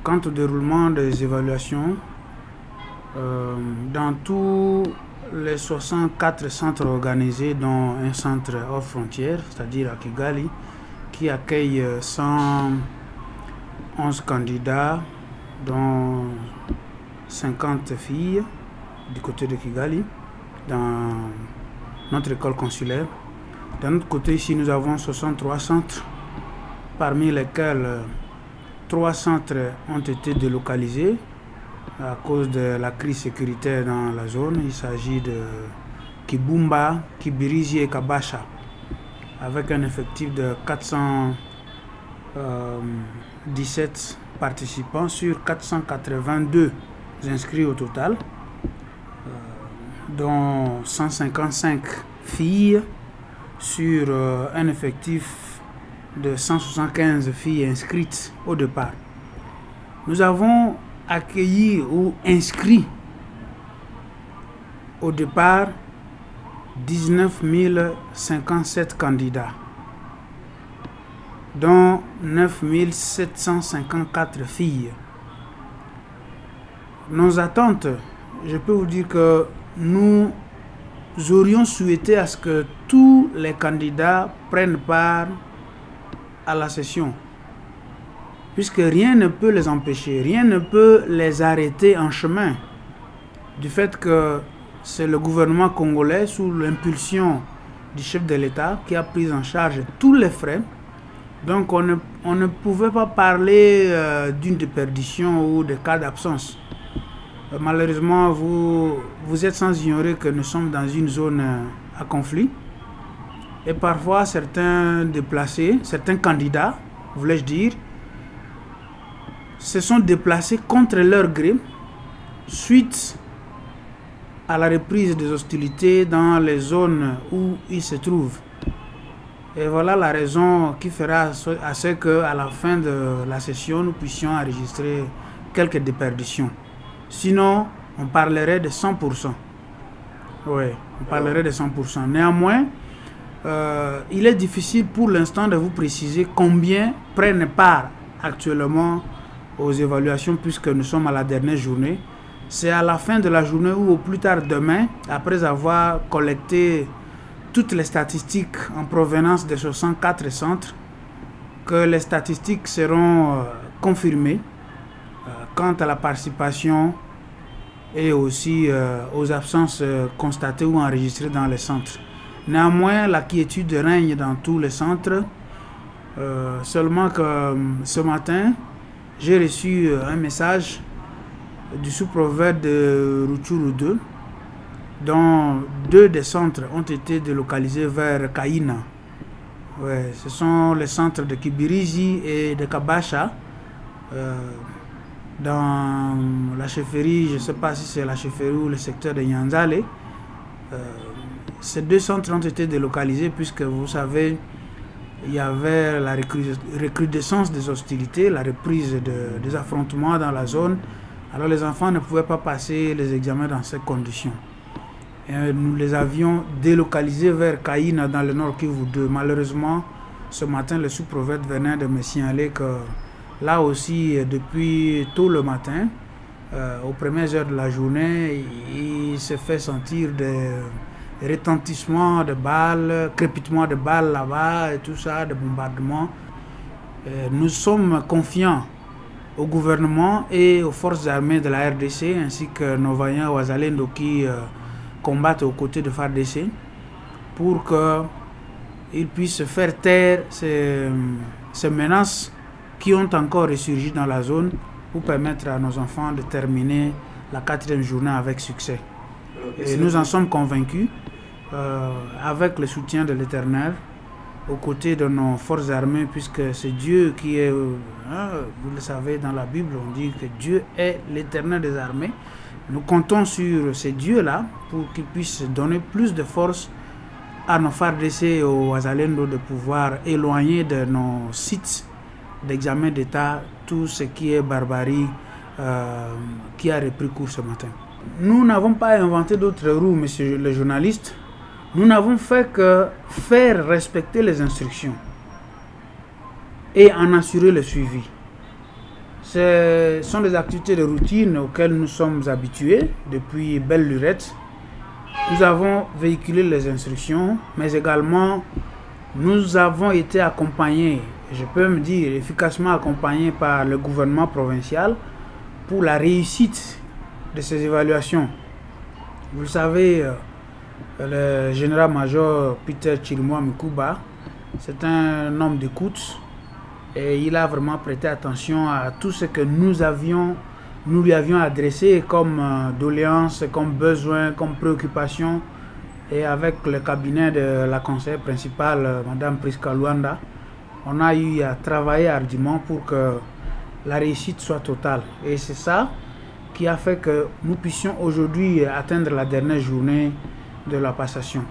quant au déroulement des évaluations, dans tous les 64 centres organisés, dont un centre hors frontières, c'est-à-dire à Kigali, qui accueille 111 candidats, dont 50 filles du côté de Kigali, dans notre école consulaire. D'un autre côté, ici, nous avons 63 centres, parmi lesquels 3 centres ont été délocalisés à cause de la crise sécuritaire dans la zone. Il s'agit de Kibumba, Kibirizi et Kabasha, avec un effectif de 417 participants sur 482 inscrits au total, dont 155 filles sur un effectif de 175 filles inscrites au départ. Nous avons accueilli ou inscrit au départ 19 057 candidats, dont 9 754 filles. Nos attentes, je peux vous dire que nous aurions souhaité à ce que tous les candidats prennent part à la session, puisque rien ne peut les empêcher, rien ne peut les arrêter en chemin, du fait que c'est le gouvernement congolais, sous l'impulsion du chef de l'État, qui a pris en charge tous les frais. Donc on ne pouvait pas parler d'une déperdition ou de cas d'absence. Malheureusement, vous êtes sans ignorer que nous sommes dans une zone à conflit. Et parfois, certains déplacés, certains candidats, voulais-je dire, se sont déplacés contre leur gré suite à la reprise des hostilités dans les zones où ils se trouvent. Et voilà la raison qui fera à ce qu'à la fin de la session, nous puissions enregistrer quelques déperditions. Sinon, on parlerait de 100%. Oui, on parlerait de 100%. Néanmoins, il est difficile pour l'instant de vous préciser combien prennent part actuellement aux évaluations, puisque nous sommes à la dernière journée. C'est à la fin de la journée ou au plus tard demain, après avoir collecté toutes les statistiques en provenance des 64 centres, que les statistiques seront confirmées quant à la participation et aussi aux absences constatées ou enregistrées dans les centres. Néanmoins, la quiétude règne dans tous les centres, seulement que ce matin, j'ai reçu un message du sous-préfet de Rutshuru 2, dont 2 des centres ont été délocalisés vers Kaina. Ouais, ce sont les centres de Kibirizi et de Kabasha, dans la chefferie, je ne sais pas si c'est la chefferie ou le secteur de Nyanzale. Ces 2 centres ont été délocalisés puisque, vous savez, il y avait la recrudescence des hostilités, la reprise des affrontements dans la zone. Alors les enfants ne pouvaient pas passer les examens dans ces conditions. Et nous les avions délocalisés vers Kaina dans le nord Kivu 2. Malheureusement, ce matin, le sous-préfet venait de me signaler que là aussi, depuis tôt le matin, aux premières heures de la journée, il se fait sentir des retentissements de balles, crépitements de balles là-bas et tout ça, des bombardements. Nous sommes confiants au gouvernement et aux forces armées de la RDC, ainsi que nos vaillants Wazalendo qui combattent aux côtés de FARDC, pour qu'ils puissent faire taire ces menaces qui ont encore ressurgi dans la zone, pour permettre à nos enfants de terminer la 4e journée avec succès. Et nous en sommes convaincus, avec le soutien de l'Éternel, aux côtés de nos forces armées, puisque c'est Dieu qui est, vous le savez, dans la Bible, on dit que Dieu est l'Éternel des armées. Nous comptons sur ces dieux-là pour qu'ils puissent donner plus de force à nos FARDC et aux Wazalendo de pouvoir éloigner de nos sites d'examen d'État tout ce qui est barbarie qui a repris cours ce matin. Nous n'avons pas inventé d'autres roues, monsieur le journaliste. Nous n'avons fait que faire respecter les instructions et en assurer le suivi. Ce sont des activités de routine auxquelles nous sommes habitués depuis belle lurette. Nous avons véhiculé les instructions, mais également nous avons été accompagnés, je peux me dire efficacement accompagnés par le gouvernement provincial pour la réussite de ces évaluations. Vous le savez, le général-major Peter Chirimwami Mikuba, c'est un homme d'écoute et il a vraiment prêté attention à tout ce que nous lui avions adressé comme doléances, comme besoins, comme préoccupations. Et avec le cabinet de la conseillère principale, Madame Priska Luanda, on a eu à travailler ardemment pour que la réussite soit totale. Et c'est ça qui a fait que nous puissions aujourd'hui atteindre la dernière journée de la passation.